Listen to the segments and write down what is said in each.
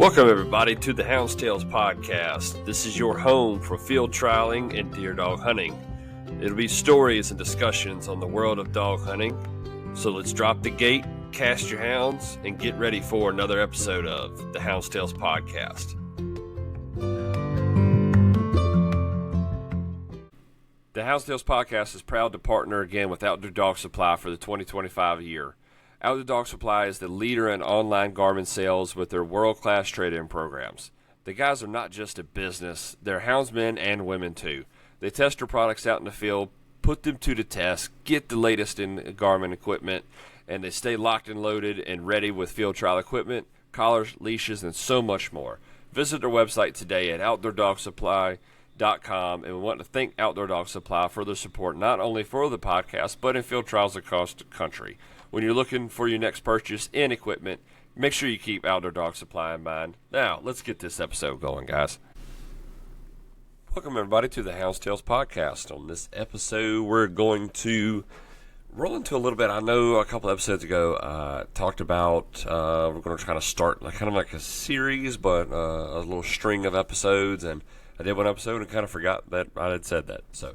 Welcome, everybody, to the Hounds podcast. This is your home for field trialing and deer dog hunting. It'll be stories and discussions on the world of dog hunting. So let's drop the gate, cast your hounds, and get ready for another episode of the Hounds podcast. The Hounds podcast is proud to partner again with Outdoor Dog Supply for the 2025 year. Outdoor Dog Supply is the leader in online garment sales with their world-class trade-in programs. The guys are not just a business, they're houndsmen and women too. They test their products out in the field, put them to the test, get the latest in garment equipment, and they stay locked and loaded and ready with field trial equipment, collars, leashes, and so much more. Visit their website today at outdoordogsupply.com, and we want to thank Outdoor Dog Supply for their support not only for the podcast, but in field trials across the country. When you're looking for your next purchase in equipment, make sure you keep Outdoor Dog Supply in mind. Now, let's get this episode going, guys. Welcome, everybody, to the Hounds podcast. On this episode, we're going to roll into a little bit. I know a couple episodes ago, talked about we're going to try to start kind of like a series, but a little string of episodes. And I did one episode and kind of forgot that I had said that. So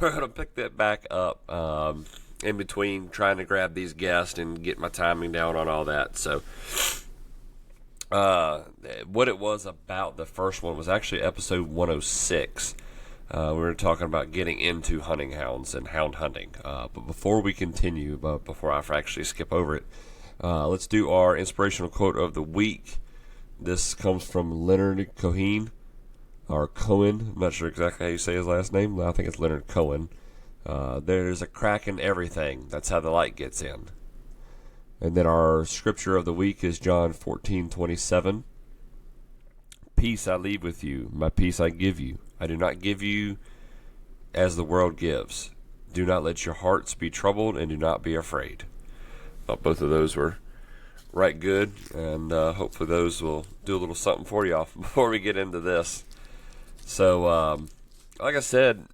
we're going to pick that back up. In between trying to grab these guests and get my timing down on all that. So what it was about the first one was actually episode 106. We were talking about getting into hunting hounds and hound hunting. But before we continue, before I actually skip over it, let's do our inspirational quote of the week. This comes from Leonard Cohen, or Cohen. I'm not sure exactly how you say his last name. I think it's Leonard Cohen. There's a crack in everything. That's how the light gets in. And then our scripture of the week is John 14:27. Peace I leave with you, my peace I give you. I do not give you as the world gives. Do not let your hearts be troubled, and do not be afraid. Thought both of those were right good, and hopefully those will do a little something for y'all before we get into this. So, like I said,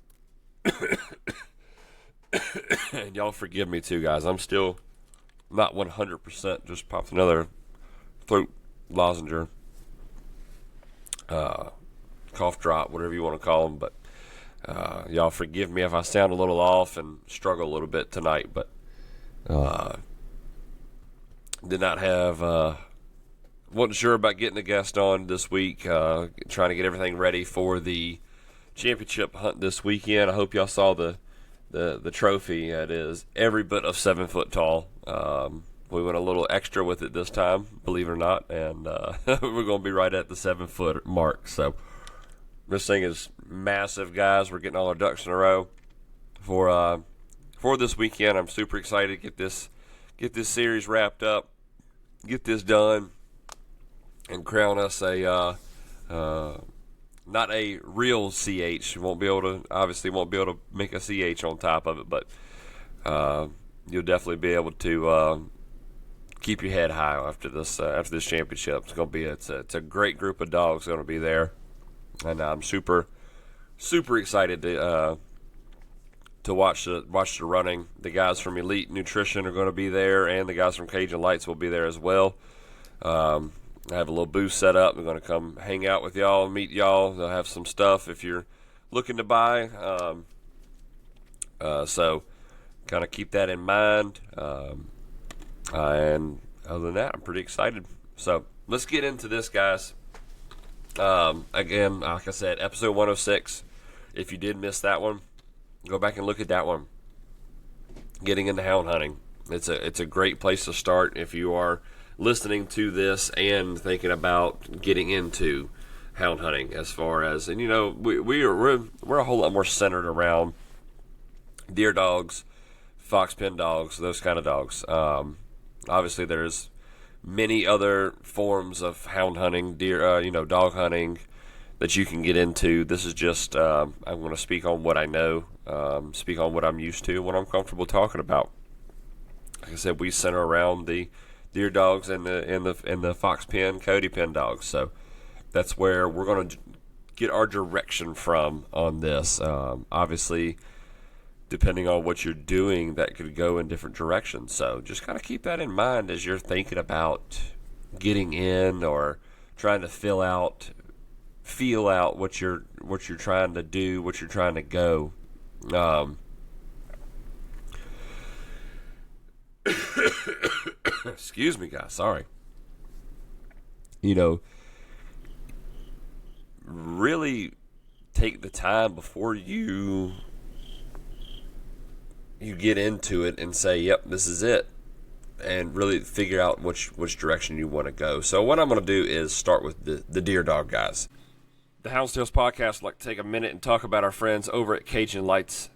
and y'all forgive me too, guys. I'm still not 100%. Just popped another throat lozenge, cough drop, whatever you want to call them. But y'all forgive me if I sound a little off and struggle a little bit tonight. But did not have, wasn't sure about getting a guest on this week. Trying to get everything ready for the championship hunt this weekend. I hope y'all saw the trophy. It is every bit of 7 foot tall. We went a little extra with it this time, believe it or not, and we're going to be right at the 7 foot mark. So this thing is massive, guys. We're getting all our ducks in a row for this weekend. I'm super excited to get this series wrapped up, get this done, and crown us a not a real CH. Won't be able to make a CH on top of it, but you'll definitely be able to keep your head high after this championship. It's a great group of dogs going to be there, and I'm super excited to watch the running. The guys from Elite Nutrition are going to be there, and the guys from Cajun Lights will be there as well. I have a little booth set up. We're going to come hang out with y'all, meet y'all. They'll have some stuff if you're looking to buy. So kind of keep that in mind. And other than that, I'm pretty excited. So let's get into this, guys. Again, like I said, episode 106. If you did miss that one, go back and look at that one. Getting into hound hunting. It's a great place to start if you are listening to this and thinking about getting into hound hunting. As far as, and we're a whole lot more centered around deer dogs, fox pen dogs, those kind of dogs. Obviously there's many other forms of hound hunting, dog hunting that you can get into. This is just I'm going to speak on what I know, speak on what I'm used to, what I'm comfortable talking about. Like I said, we center around the deer dogs and the fox pen, coyote pen dogs. So that's where we're going to get our direction from on this. Obviously, depending on what you're doing, that could go in different directions. So just kind of keep that in mind as you're thinking about getting in or trying to feel out what you're trying to do, what you're trying to go. Excuse me, guys. Sorry. Really take the time before you get into it and say, "Yep, this is it," and really figure out which direction you want to go. So what I'm going to do is start with the deer dog guys. The Hounds podcast would like to take a minute and talk about our friends over at Cajun Lights.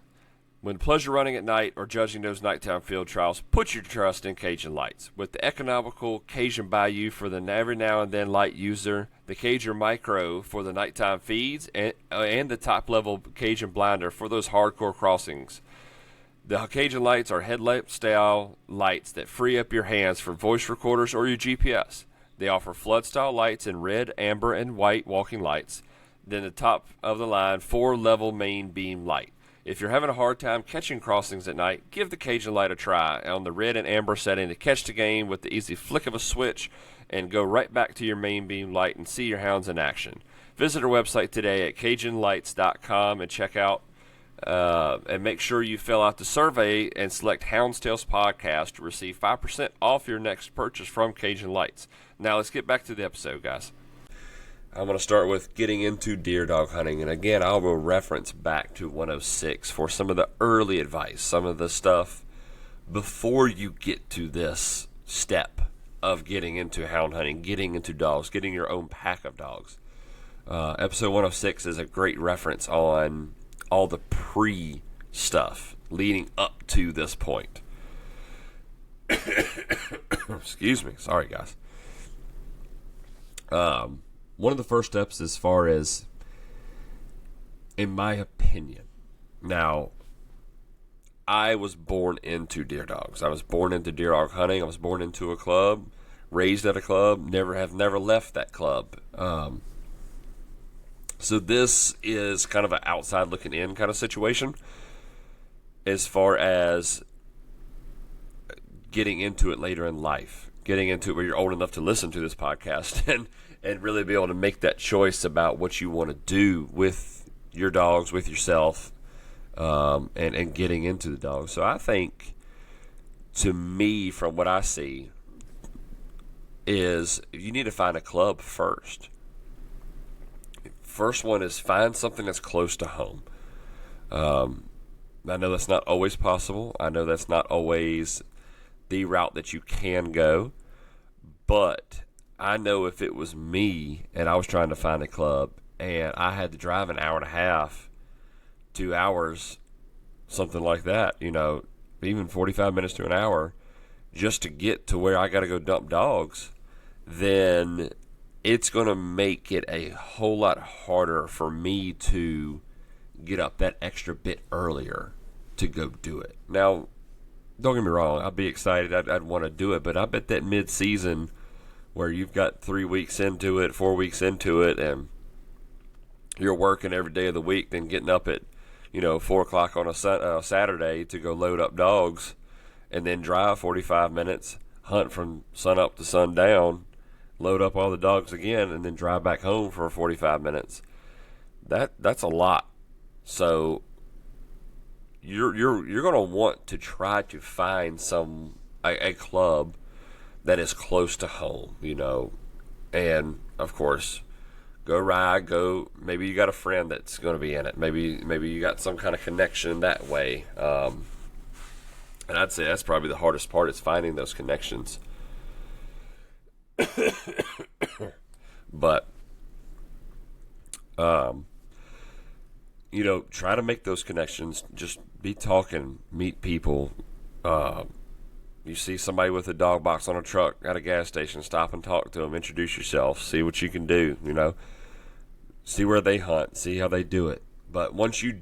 When pleasure running at night or judging those nighttime field trials, put your trust in Cajun Lights. With the economical Cajun Bayou for the every now and then light user, the Cajun Micro for the nighttime feeds, and the top-level Cajun Blinder for those hardcore crossings. The Cajun Lights are headlamp-style lights that free up your hands for voice recorders or your GPS. They offer flood-style lights in red, amber, and white walking lights. Then the top-of-the-line 4-level main beam light. If you're having a hard time catching crossings at night, give the Cajun Light a try on the red and amber setting to catch the game with the easy flick of a switch and go right back to your main beam light and see your hounds in action. Visit our website today at CajunLights.com and check out and make sure you fill out the survey and select Hounds Podcast to receive 5% off your next purchase from Cajun Lights. Now let's get back to the episode, guys. I'm going to start with getting into deer dog hunting. And again, I will reference back to 106 for some of the early advice, some of the stuff before you get to this step of getting into hound hunting, getting into dogs, getting your own pack of dogs. Episode 106 is a great reference on all the pre-stuff leading up to this point. Excuse me. Sorry, guys. One of the first steps as far as, in my opinion, now, I was born into deer dogs. I was born into deer dog hunting. I was born into a club, raised at a club, never left that club. So this is kind of an outside looking in kind of situation as far as getting into it later in life, getting into it where you're old enough to listen to this podcast and really be able to make that choice about what you want to do with your dogs, with yourself, and getting into the dogs. So I think, to me, from what I see, is you need to find a club first. First one is find something that's close to home. I know that's not always possible. I know that's not always the route that you can go, but I know if it was me and I was trying to find a club and I had to drive an hour and a half, 2 hours, something like that, even 45 minutes to an hour just to get to where I got to go dump dogs, then it's going to make it a whole lot harder for me to get up that extra bit earlier to go do it. Now, don't get me wrong, I'd be excited. I'd want to do it, but I bet that mid-season where you've got 3 weeks into it, 4 weeks into it, and you're working every day of the week, then getting up at 4 o'clock on a Saturday to go load up dogs, and then drive 45 minutes, hunt from sun up to sundown, load up all the dogs again, and then drive back home for 45 minutes. That's a lot. So you're going to want to try to find a club that is close to home, and of course, go ride. Maybe you got a friend that's going to be in it. Maybe you got some kind of connection that way. And I'd say that's probably the hardest part, is finding those connections. But try to make those connections. Just be talking, meet people. You see somebody with a dog box on a truck at a gas station, stop and talk to them, introduce yourself, see what you can do, see where they hunt, see how they do it. But once you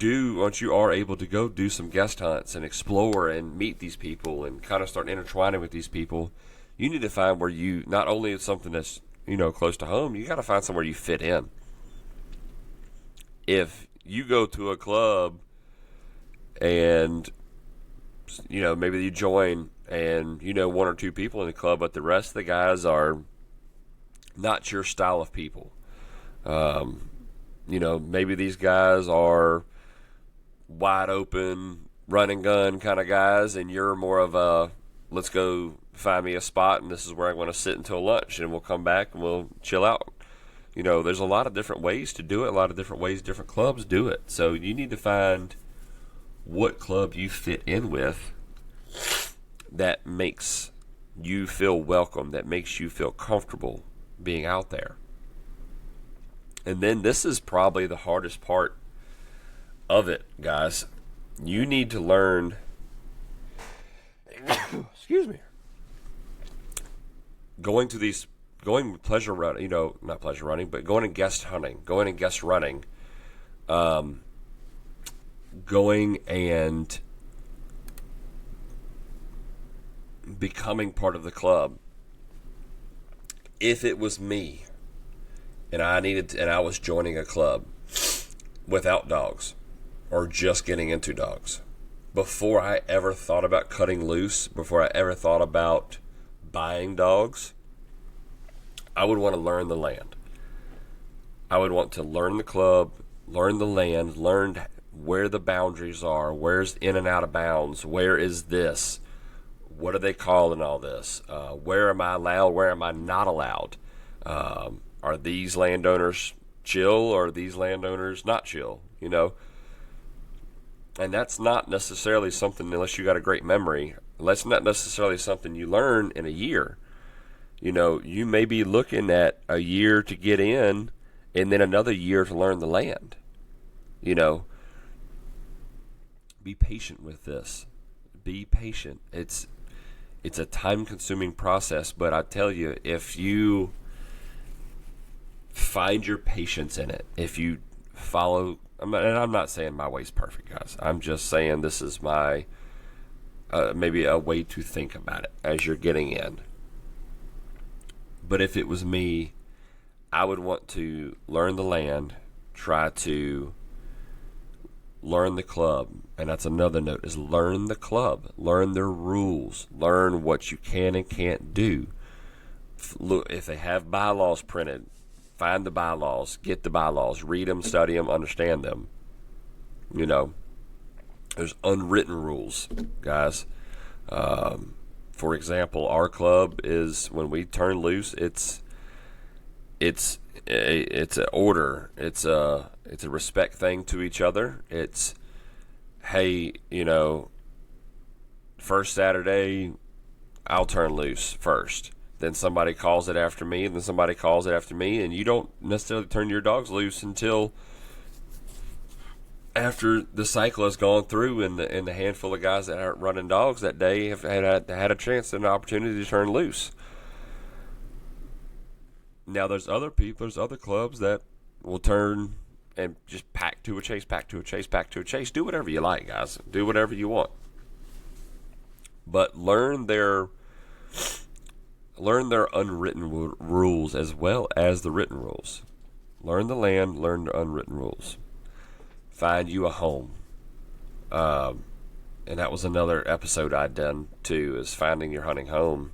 are able to go do some guest hunts and explore and meet these people and kind of start intertwining with these people, you need to find where you, not only it's something that's, close to home, you got to find somewhere you fit in. If you go to a club and, maybe you join and, 1 or 2 people in the club, but the rest of the guys are not your style of people. Maybe these guys are wide open, run and gun kind of guys, and you're more of a, let's go find me a spot, and this is where I'm going to sit until lunch, and we'll come back and we'll chill out. There's a lot of different ways to do it, a lot of different ways different clubs do it. So you need to find what club you fit in with that makes you feel welcome, that makes you feel comfortable being out there. And then this is probably the hardest part of it, guys. You need to learn excuse me, going pleasure running, not pleasure running, but going and guest hunting, going and guest running, going and becoming part of the club. If it was me and I was joining a club without dogs or just getting into dogs, before I ever thought about cutting loose, before I ever thought about buying dogs, I would want to learn the land. I would want to learn the club, learn the land, learn where the boundaries are, where's in and out of bounds, where is this, what are they calling all this, where am I allowed, where am I not allowed, are these landowners chill or are these landowners not chill, And that's not necessarily something, unless you got a great memory, that's not necessarily something you learn in a year. You may be looking at a year to get in and then another year to learn the land. Be patient with this. Be patient. It's a time-consuming process, but I tell you, if you find your patience in it, if you follow, and I'm not saying my way's perfect, guys. I'm just saying this is my maybe a way to think about it as you're getting in. But if it was me, I would want to learn the land, try to learn the club, and that's another note, is learn the club, learn their rules, learn what you can and can't do. Look, if they have bylaws printed, find the bylaws, get the bylaws, read them, study them, understand them. There's unwritten rules, guys. For example, our club is, when we turn loose, it's an order. It's a respect thing to each other. It's, hey, first Saturday, I'll turn loose first. Then somebody calls it after me, and then somebody calls it after me, and you don't necessarily turn your dogs loose until after the cycle has gone through, and the handful of guys that aren't running dogs that day have had a chance and an opportunity to turn loose. Now there's other clubs that will turn and just pack to a chase. Do whatever you like, guys. Do whatever you want. But learn their unwritten rules as well as the written rules. Learn the land, learn the unwritten rules. Find you a home. And that was another episode I'd done too, is finding your hunting home.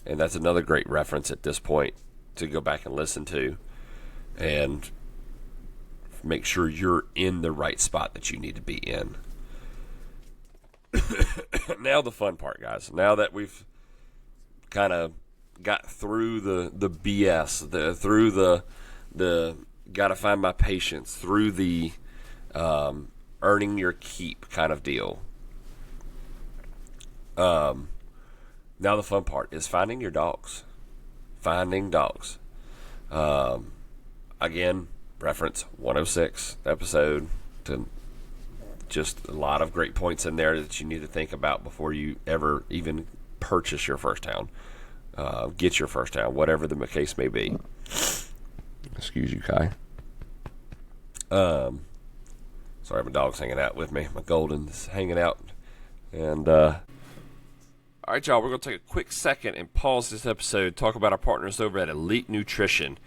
And that's another great reference at this point to go back and listen to and make sure you're in the right spot that you need to be in. Now the fun part, guys. Now that we've kind of got through the BS, through the gotta find my patience, through the earning your keep kind of deal. Now the fun part is finding your dogs. Finding dogs. Again, reference 106 episode, to just a lot of great points in there that you need to think about before you ever even purchase your first hound, get your first hound, whatever the case may be. Excuse you, Kai. Sorry, my dog's hanging out with me. My golden's hanging out. And all right, y'all, we're going to take a quick second and pause this episode, talk about our partners over at Elite Nutrition.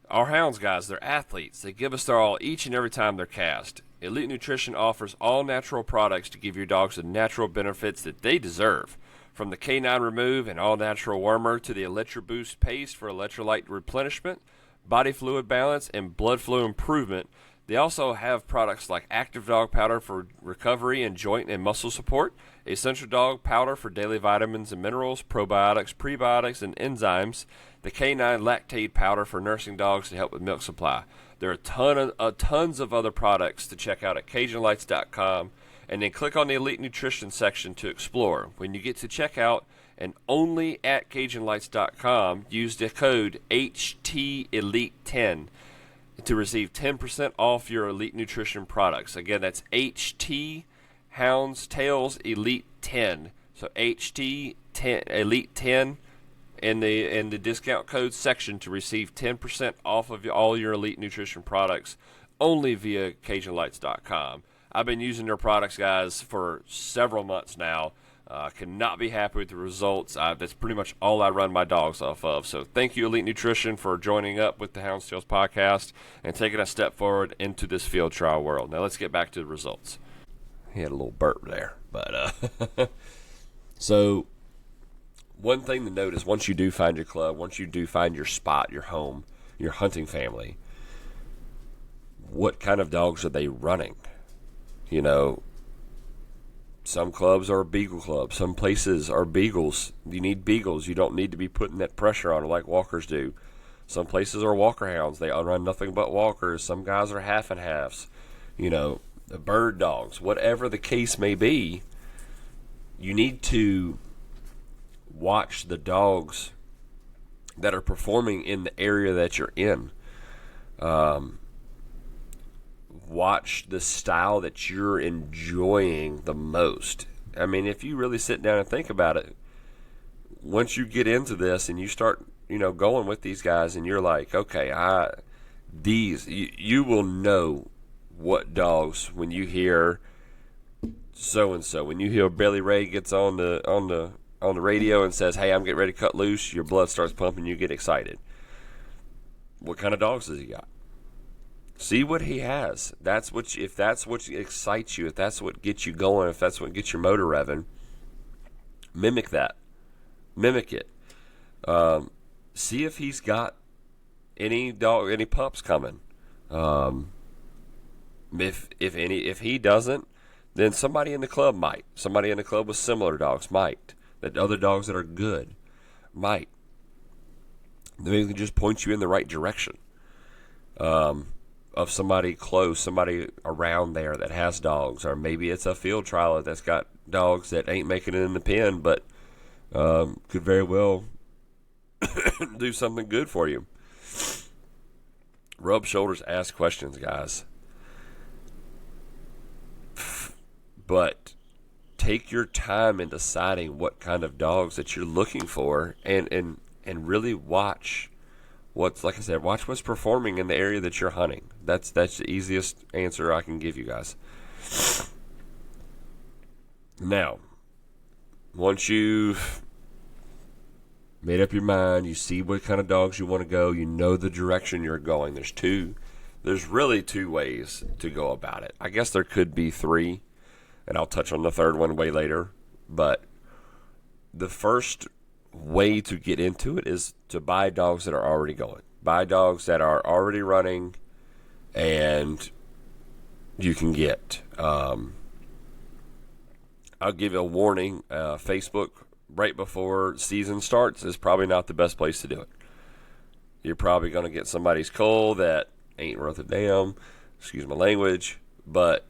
Our hounds, guys, they're athletes. They give us their all each and every time they're cast. Elite Nutrition offers all natural products to give your dogs the natural benefits that they deserve. From the K9 Remove and All Natural Wormer to the ElectroBoost Paste for electrolyte replenishment, body fluid balance, and blood flow improvement, they also have products like Active Dog Powder for recovery and joint and muscle support, Essential Dog Powder for daily vitamins and minerals, probiotics, prebiotics, and enzymes, the K9 Lactate Powder for nursing dogs to help with milk supply. There are tons of other products to check out at CajunLights.com, and then click on the Elite Nutrition section to explore. When you get to checkout, and only at CajunLights.com, use the code HTElite10 to receive 10% off your Elite Nutrition products. Again, that's HT Hounds Tails Elite 10. So HT10 Elite 10 in the discount code section to receive 10% off of all your Elite Nutrition products only via CajunLights.com. I've been using their products, guys, for several months now. Cannot be happy with the results. That's pretty much all I run my dogs off of. So thank you, Elite Nutrition, for joining up with the Hounds Tales podcast and taking a step forward into this field trial world. Now let's get back to the results. He had a little burp there. But so one thing to note is once you do find your club, once you do find your spot, your home, your hunting family, what kind of dogs are they running? You know, some clubs are beagle clubs. Some places are beagles. You need beagles. You don't need to be putting that pressure on them like walkers do. Some places are walker hounds. They run nothing but walkers. Some guys are half and halves. You know, the bird dogs. Whatever the case may be, you need to watch the dogs that are performing in the area that you're in. Watch the style that you're enjoying the most. I mean, if you really sit down and think about it, once you get into this and you start, going with these guys and you're like, okay, you will know what dogs when you hear so and so. When you hear Billy Ray gets on the radio and says, "Hey, I'm getting ready to cut loose," your blood starts pumping, you get excited. What kind of dogs does he got? See what he has. If that's what excites you, if that's what gets you going, if that's what gets your motor revving, mimic that. Mimic it. See if he's got any pups coming. If he doesn't, then somebody in the club might. Somebody in the club with similar dogs might. That other dogs that are good might. Maybe they can just point you in the right direction. Of somebody close, somebody around there that has dogs, or maybe it's a field trialer that's got dogs that ain't making it in the pen, but could very well do something good for you. Rub shoulders, ask questions, guys. But take your time in deciding what kind of dogs that you're looking for, and really watch. Watch what's performing in the area that you're hunting. That's the easiest answer I can give you guys. Now, once you've made up your mind, you see what kind of dogs you want to go, you know the direction you're going. There's really two ways to go about it. I guess there could be three, and I'll touch on the third one way later. But the first way to get into it is to buy dogs that are already going. Buy dogs that are already running, and you can get. I'll give you a warning. Facebook right before season starts is probably not the best place to do it. You're probably going to get somebody's cull that ain't worth a damn. Excuse my language, but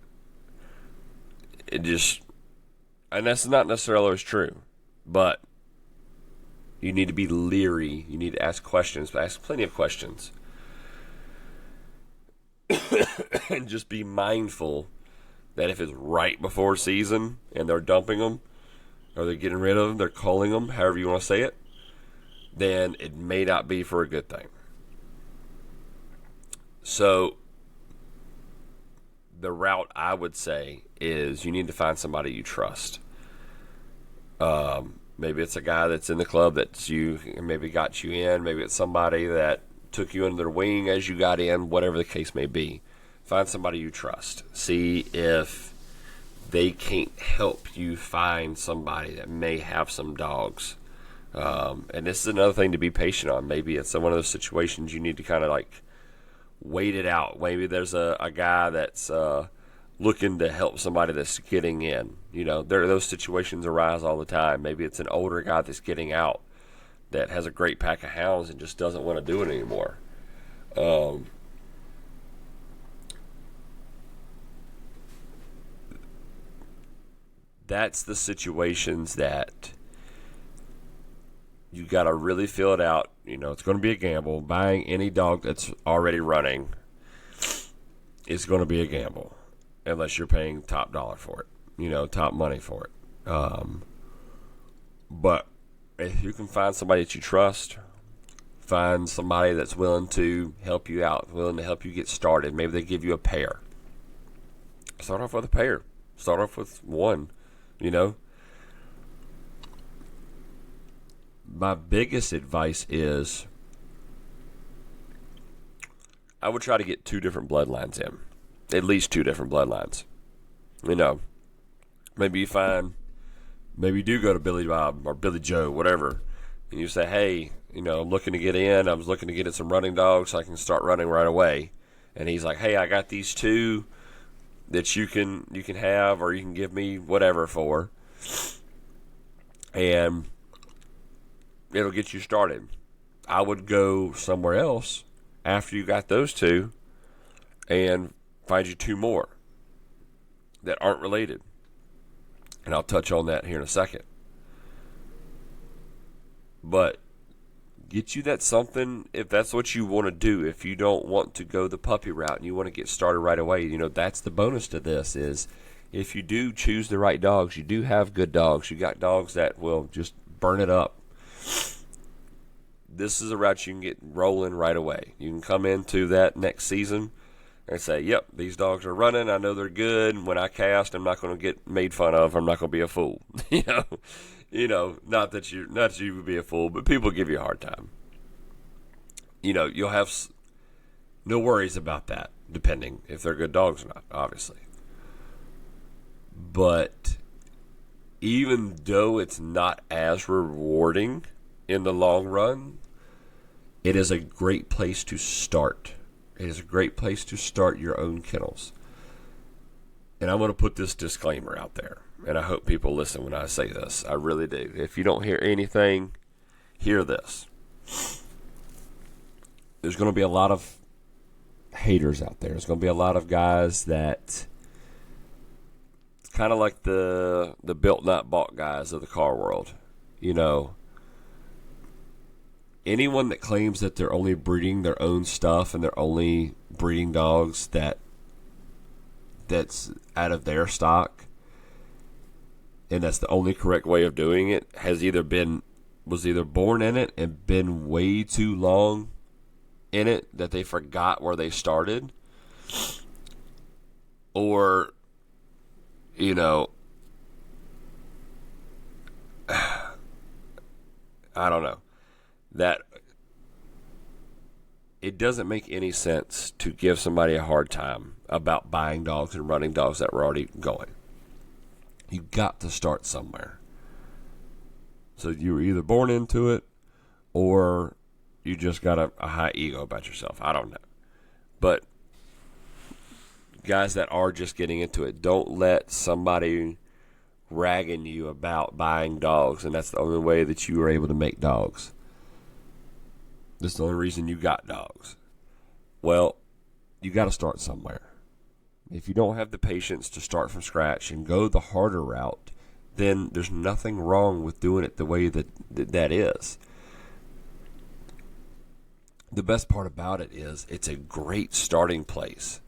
and that's not necessarily always true, but you need to be leery. You need to ask questions, but ask plenty of questions. And just be mindful that if it's right before season and they're dumping them, or they're getting rid of them, they're culling them, however you want to say it, then it may not be for a good thing. So the route I would say is you need to find somebody you trust. Maybe it's a guy that's in the club that maybe got you in. Maybe it's somebody that took you under their wing as you got in, whatever the case may be. Find somebody you trust. See if they can't help you find somebody that may have some dogs. And this is another thing to be patient on. Maybe it's one of those situations you need to kind of like wait it out. Maybe there's a guy that's looking to help somebody that's getting in. Those situations arise all the time. Maybe it's an older guy that's getting out that has a great pack of hounds and just doesn't want to do it anymore. That's the situations that you got to really feel it out. It's going to be a gamble. Buying any dog that's already running is going to be a gamble unless you're paying top dollar for it, top money for it. But if you can find somebody that you trust, find somebody that's willing to help you out, willing to help you get started. Maybe they give you a pair. Start off with a pair. Start off with one. My biggest advice is I would try to get 2 different bloodlines in. At least 2 different bloodlines. Maybe you do go to Billy Bob or Billy Joe, whatever, and you say, hey, I'm looking to get in. I was looking to get in some running dogs so I can start running right away. And he's like, hey, I got these 2 that you can have, or you can give me whatever for, and it'll get you started. I would go somewhere else after you got those 2 and find you 2 more that aren't related. And I'll touch on that here in a second. But get you that something if that's what you want to do. If you don't want to go the puppy route and you want to get started right away, that's the bonus to this is if you do choose the right dogs, you do have good dogs. You got dogs that will just burn it up. This is a route you can get rolling right away. You can come into that next season and say, yep, these dogs are running. I know they're good. When I cast, I'm not going to get made fun of. I'm not going to be a fool. Not that you would be a fool, but people give you a hard time. You'll have no worries about that, depending if they're good dogs or not, obviously. But even though it's not as rewarding in the long run, it is a great place to start. It is a great place to start your own kennels. And I'm going to put this disclaimer out there. And I hope people listen when I say this. I really do. If you don't hear anything, hear this. There's going to be a lot of haters out there. There's going to be a lot of guys that kind of like the built not bought guys of the car world. Anyone that claims that they're only breeding their own stuff and they're only breeding dogs that's out of their stock, and that's the only correct way of doing it, was either born in it and been way too long in it that they forgot where they started, or I don't know. That it doesn't make any sense to give somebody a hard time about buying dogs and running dogs that were already going. You got to start somewhere. So you were either born into it or you just got a high ego about yourself. I don't know. But guys that are just getting into it, don't let somebody ragging you about buying dogs, and that's the only way that you were able to make dogs. This is the only reason you got dogs. Well, you got to start somewhere. If you don't have the patience to start from scratch and go the harder route, then there's nothing wrong with doing it the way that is. The best part about it is it's a great starting place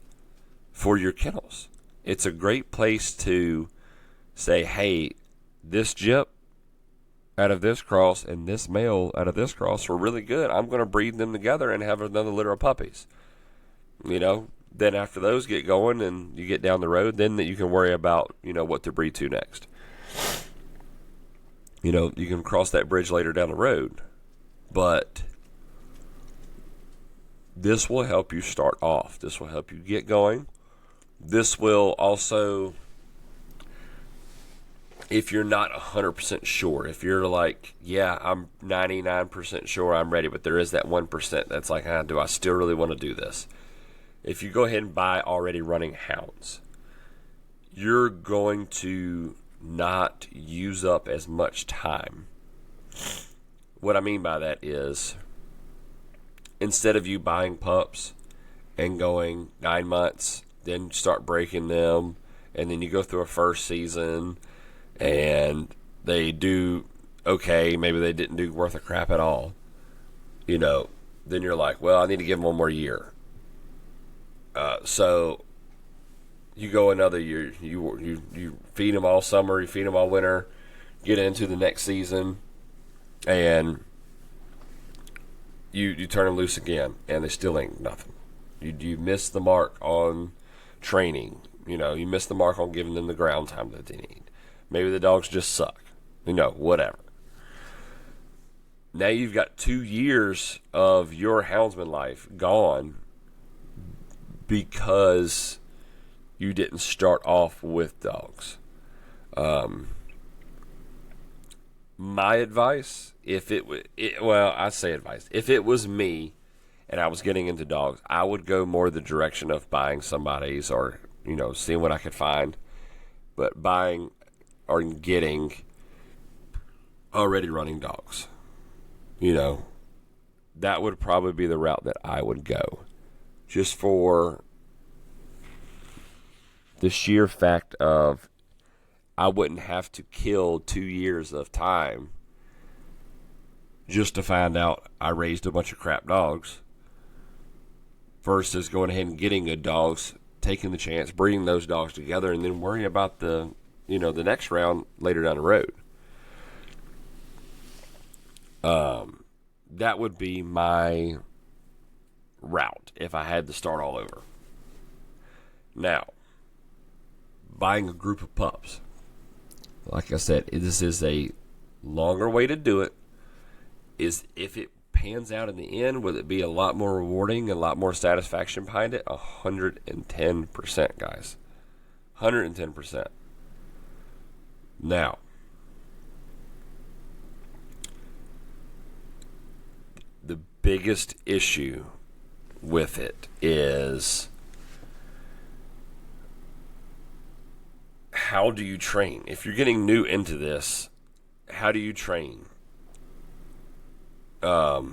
for your kennels. It's a great place to say, hey, this gyp out of this cross and this male out of this cross were really good. I'm going to breed them together and have another litter of puppies. Then after those get going and you get down the road, then you can worry about, what to breed to next. You can cross that bridge later down the road. But this will help you start off. This will help you get going. This will also if you're not 100% sure, if you're like, yeah, I'm 99% sure I'm ready, but there is that 1% that's like, do I still really want to do this? If you go ahead and buy already running hounds, you're going to not use up as much time. What I mean by that is, instead of you buying pups and going 9 months, then start breaking them, and then you go through a first season and they do okay, maybe they didn't do worth a crap at all, then you're like, well, I need to give them one more year. So you go another year, you feed them all summer, you feed them all winter, get into the next season, and you turn them loose again, and they still ain't nothing. You miss the mark on training. You miss the mark on giving them the ground time that they need. Maybe the dogs just suck. Whatever. Now you've got 2 years of your houndsman life gone because you didn't start off with dogs. My advice, if it was me and I was getting into dogs, I would go more the direction of buying somebody's or, seeing what I could find. But buying or getting already running dogs, that would probably be the route that I would go. Just for the sheer fact of I wouldn't have to kill 2 years of time just to find out I raised a bunch of crap dogs versus going ahead and getting good dogs, taking the chance, breeding those dogs together, and then worrying about the next round later down the road. That would be my route if I had to start all over. Now, buying a group of pups. Like I said, this is a longer way to do it. Is if it pans out in the end, will it be a lot more rewarding and a lot more satisfaction behind it? 110%, guys. 110%. Now, the biggest issue with it is, how do you train? If you're getting new into this, how do you train? My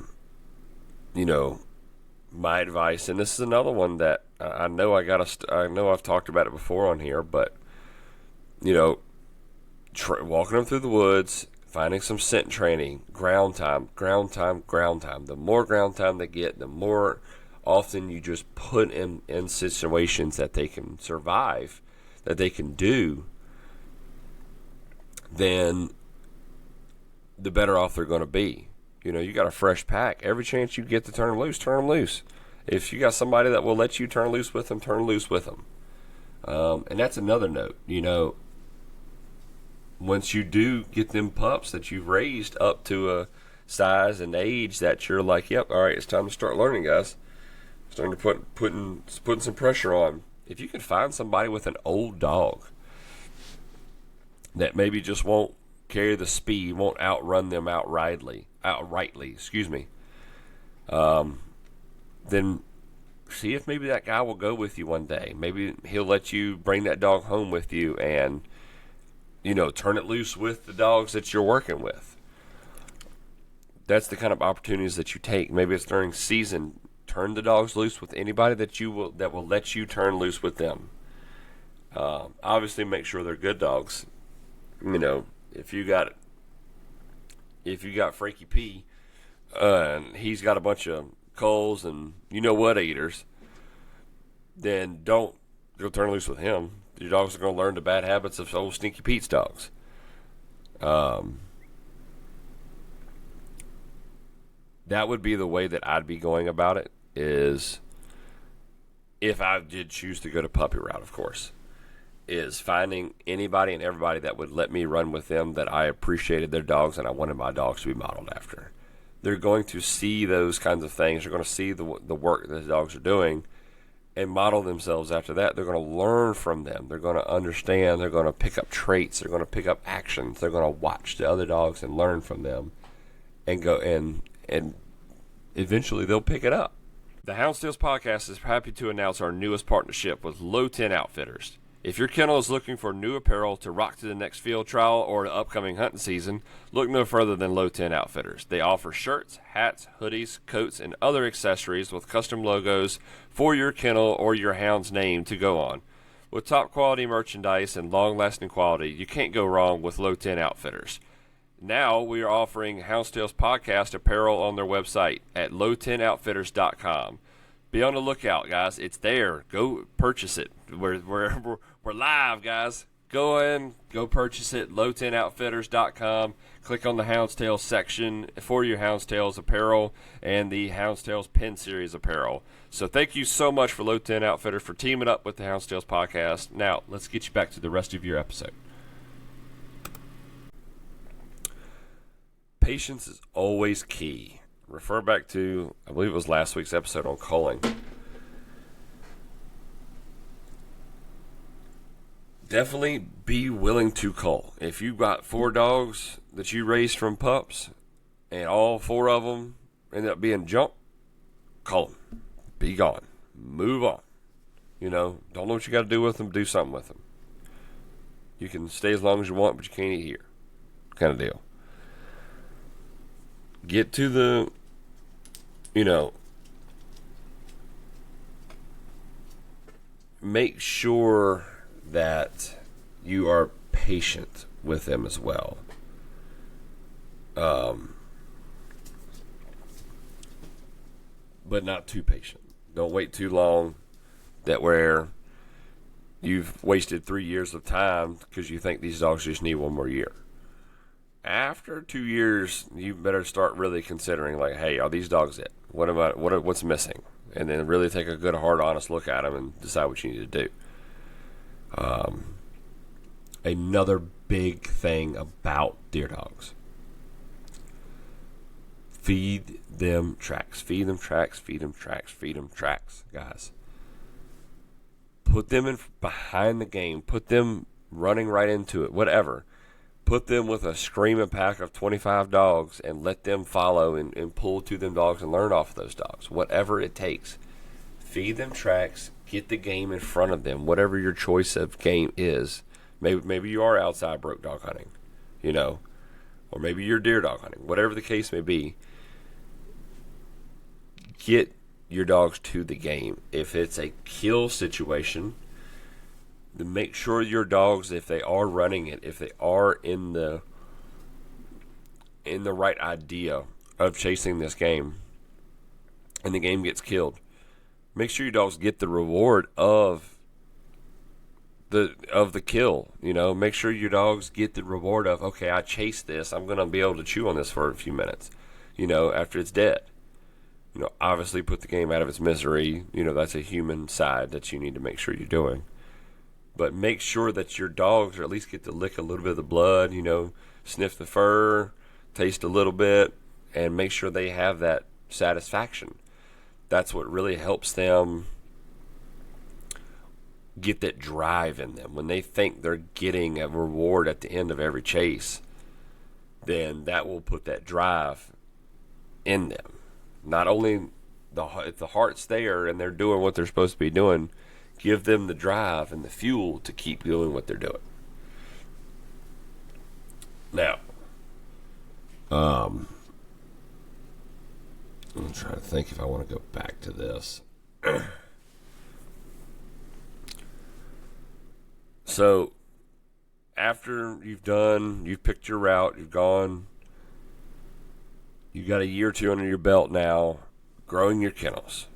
advice, and this is another one that I know I've talked about it before on here, but walking them through the woods, finding some scent training, ground time. The more ground time they get, the more often you just put them in situations that they can survive, that they can do, then the better off they're going to be. You got a fresh pack. Every chance you get to turn them loose, turn them loose. If you got somebody that will let you turn loose with them, turn loose with them. And that's another note. Once you do get them pups that you've raised up to a size and age that you're like, yep, all right, it's time to start learning, guys. Starting to putting some pressure on. If you can find somebody with an old dog that maybe just won't carry the speed, won't outrun them outrightly, then see if maybe that guy will go with you one day. Maybe he'll let you bring that dog home with you and, turn it loose with the dogs that you're working with. That's the kind of opportunities that you take. Maybe it's during season. Turn the dogs loose with anybody that will let you turn loose with them. Obviously, make sure they're good dogs. If you got Frankie P, and he's got a bunch of culls and eaters, then don't go turn loose with him. Your dogs are going to learn the bad habits of old Stinky Pete's dogs. That would be the way that I'd be going about it, is if I did choose to go to puppy route, of course, is finding anybody and everybody that would let me run with them, that I appreciated their dogs and I wanted my dogs to be modeled after. They're going to see those kinds of things. They're going to see the work that the dogs are doing, and model themselves after that. They're going to learn from them. They're going to understand. They're going to pick up traits. They're going to pick up actions. They're going to watch the other dogs and learn from them, and go and eventually they'll pick it up. The Hounds Tales podcast is happy to announce our newest partnership with Low 10 Outfitters. If your kennel is looking for new apparel to rock to the next field trial or the upcoming hunting season, look no further than Low 10 Outfitters. They offer shirts, hats, hoodies, coats, and other accessories with custom logos for your kennel or your hound's name to go on. With top quality merchandise and long-lasting quality, you can't go wrong with Low 10 Outfitters. Now we are offering Hounds Tales podcast apparel on their website at low10outfitters.com. Be on the lookout, guys. It's there. Go purchase it. We're live, guys. Go in, go purchase it. Low10outfitters.com. Click on the Hounds Tales section for your Hounds Tales apparel and the Hounds Tales Pin Series apparel. So thank you so much for Low 10 Outfitters for teaming up with the Hounds Tales podcast. Now, let's get you back to the rest of your episode. Patience is always key. Refer back to, I believe it was last week's episode on culling. Definitely be willing to cull. If you've got 4 dogs that you raised from pups and all 4 of them end up being junk, cull them. Be gone. Move on. Don't know what you got to do with them. Do something with them. You can stay as long as you want, but you can't eat here. Kind of deal. Get to the, make sure that you are patient with them as well. But not too patient. Don't wait too long that where you've wasted 3 years of time because you think these dogs just need one more year. After 2 years, you better start really considering, like, hey, are these dogs it? What's missing? And then really take a good, hard, honest look at them and decide what you need to do. Another big thing about deer dogs. Feed them tracks. Feed them tracks. Feed them tracks. Feed them tracks, guys. Put them in behind the game. Put them running right into it. Whatever. Put them with a screaming pack of 25 dogs and let them follow and pull to them dogs and learn off of those dogs. Whatever it takes. Feed them tracks. Get the game in front of them. Whatever your choice of game is. Maybe you are outside broke dog hunting, or maybe you're deer dog hunting. Whatever the case may be, get your dogs to the game. If it's a kill situation, then make sure your dogs, if they are running it, if they are in the right idea of chasing this game, and the game gets killed, make sure your dogs get the reward of the kill. Make sure your dogs get the reward of, okay, I chased this, I'm going to be able to chew on this for a few minutes, after it's dead. Obviously put the game out of its misery. That's a human side that you need to make sure you're doing. But make sure that your dogs, or at least get to lick a little bit of the blood, sniff the fur, taste a little bit, and make sure they have that satisfaction. That's what really helps them get that drive in them. When they think they're getting a reward at the end of every chase, then that will put that drive in them. Not only if the heart's there and they're doing what they're supposed to be doing, give them the drive and the fuel to keep doing what they're doing. Now, I'm trying to think if I want to go back to this. So, after you've picked your route, you've gone, you've got a year or two under your belt now, growing your kennels.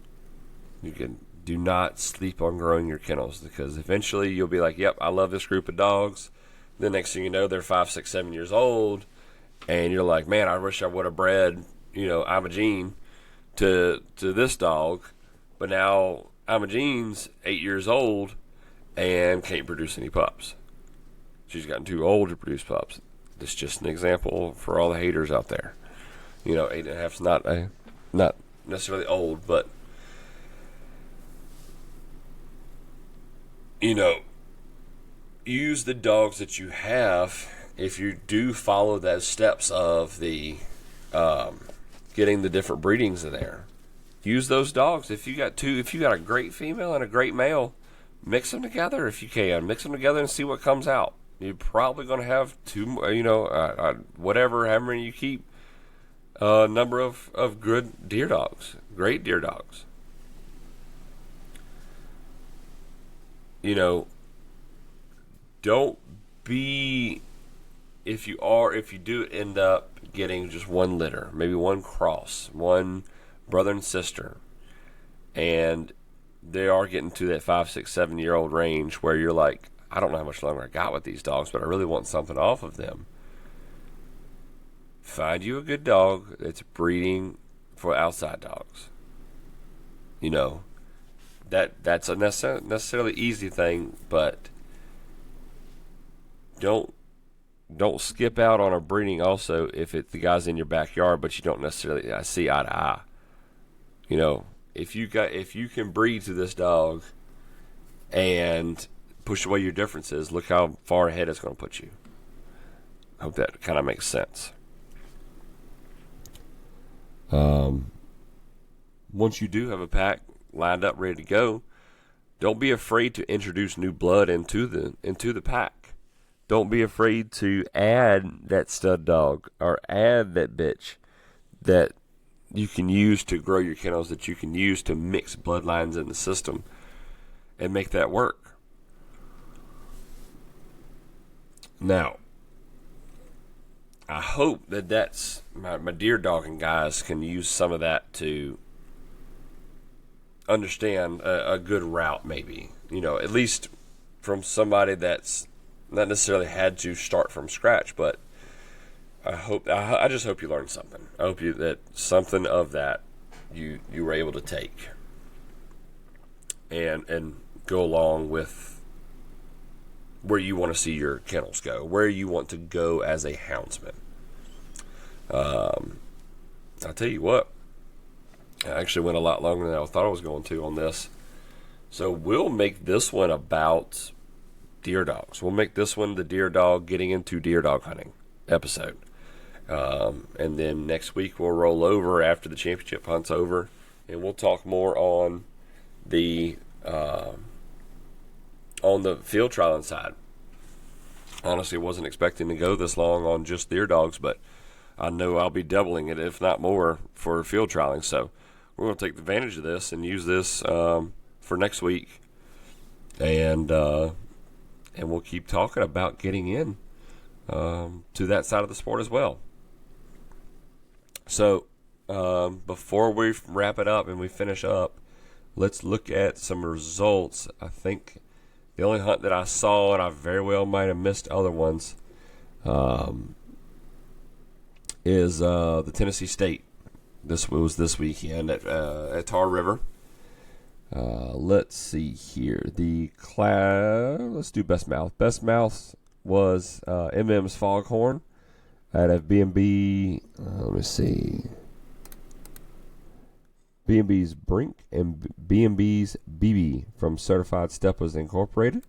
Do not sleep on growing your kennels, because eventually you'll be like, yep, I love this group of dogs. The next thing you know, they're 5, 6, 7 years old, and you're like, man, I wish I would have bred, Imogene to this dog, but now Imogene's 8 years old and can't produce any pups. She's gotten too old to produce pups. This is just an example for all the haters out there. 8.5's not necessarily old, but you know, use the dogs that you have if you do follow those steps of the getting the different breedings in there. Use those dogs. If you got a great female and a great male, mix them together if you can. Mix them together and see what comes out. You're probably going to have however many you keep, a number of good deer dogs, great deer dogs. You know, don't be, if you do end up getting just one litter, maybe one cross, one brother and sister, and they are getting to that 5, 6, 7-year-old range where you're like, I don't know how much longer I got with these dogs, but I really want something off of them. Find you a good dog that's breeding for outside dogs. You know, that's a necessarily easy thing, but don't skip out on a breeding also if the guy's in your backyard, but you don't necessarily see eye to eye. You know, if you can breed to this dog and push away your differences, look how far ahead it's going to put you. I hope that kind of makes sense. Once you do have a pack lined up, ready to go, don't be afraid to introduce new blood into the pack. Don't be afraid to add that stud dog or add that bitch that you can use to grow your kennels, that you can use to mix bloodlines in the system and make that work. Now, I hope that's my deer dogging guys can use some of that to understand a good route, maybe. You know, at least from somebody that's not necessarily had to start from scratch, but I just hope you learned something. I hope that something of that you were able to take and go along with where you want to see your kennels go, where you want to go as a houndsman. I'll tell you what, I actually went a lot longer than I thought I was going to on this. So we'll make this one about deer dogs. We'll make this one the deer dog getting into deer dog hunting episode. And then next week we'll roll over after the championship hunt's over, and we'll talk more on the field trialing side. Honestly, wasn't expecting to go this long on just deer dogs, but I know I'll be doubling it, if not more, for field trialing. So we're going to take advantage of this and use this for next week, and we'll keep talking about getting in to that side of the sport as well. So before we wrap it up and we finish up, let's look at some results. I think the only hunt that I saw, and I very well might have missed other ones, is the Tennessee State. This was this weekend at Tar River. Let's see here. Let's do best mouth. Best mouth was MM's Foghorn out of B&B. Let me see. B&B's Brink and B&B's BB from Certified Steppers Incorporated.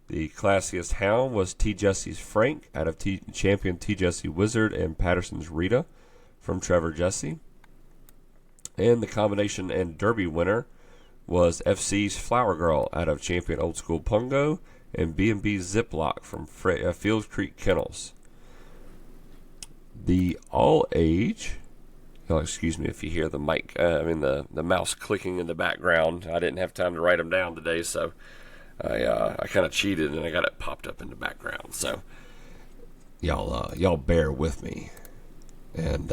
The classiest hound was T. Jesse's Frank out of Champion T. Jesse Wizard and Patterson's Rita from Trevor Jesse. And the combination and derby winner was FC's Flower Girl out of Champion Old School Pungo and B&B's Ziploc from Field Creek Kennels. The all-age, excuse me if you hear the the mouse clicking in the background. I didn't have time to write them down today, so I kind of cheated and I got it popped up in the background. So y'all bear with me and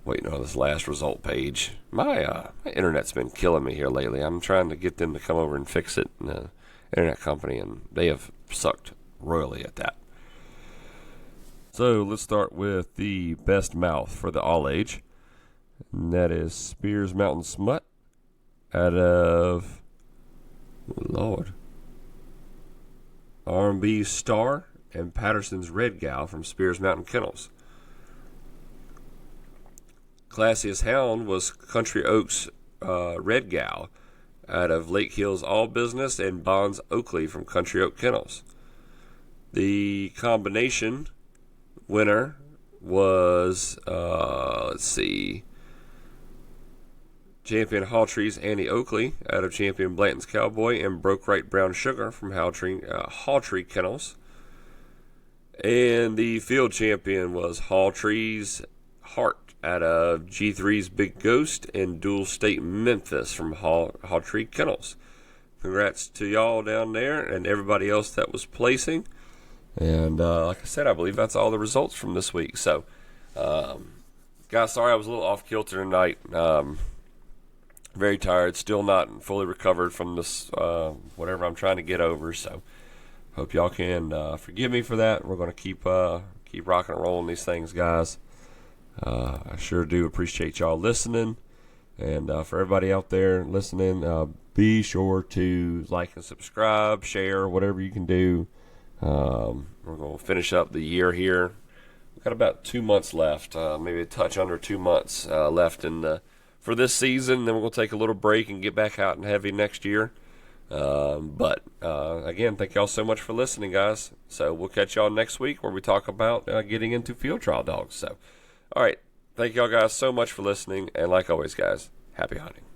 waiting on this last result page. My internet's been killing me here lately. I'm trying to get them to come over and fix it, the internet company, and they have sucked royally at that. So let's start with the best mouth for the all age, and that is Spears Mountain Smut out of R&B Star and Patterson's Red Gal from Spears Mountain Kennels. Classiest hound was Country Oaks Red Gal out of Lake Hills All Business, and Bonds Oakley from Country Oak Kennels. The combination winner was, Champion Hawtree's Annie Oakley out of Champion Blanton's Cowboy, and Broke Right Brown Sugar from Hawtree Kennels. And the field champion was Hawtree's Heart out of G3's Big Ghost, and Dual State Memphis from Hawtree Kennels. Congrats to y'all down there and everybody else that was placing. And like I said, I believe that's all the results from this week. So, guys, sorry I was a little off kilter tonight. Very tired, still not fully recovered from this, whatever I'm trying to get over. So, hope y'all can forgive me for that. We're going to keep rocking and rolling these things, guys. I sure do appreciate y'all listening. And for everybody out there listening, be sure to like and subscribe, share, whatever you can do. We're going to finish up the year here. We've got about 2 months left, maybe a touch under 2 months left for this season. Then we're going to take a little break and get back out and heavy next year. But again, thank y'all so much for listening, guys. So we'll catch y'all next week where we talk about getting into field trial dogs. So, all right, thank y'all guys so much for listening. And like always, guys, happy hunting.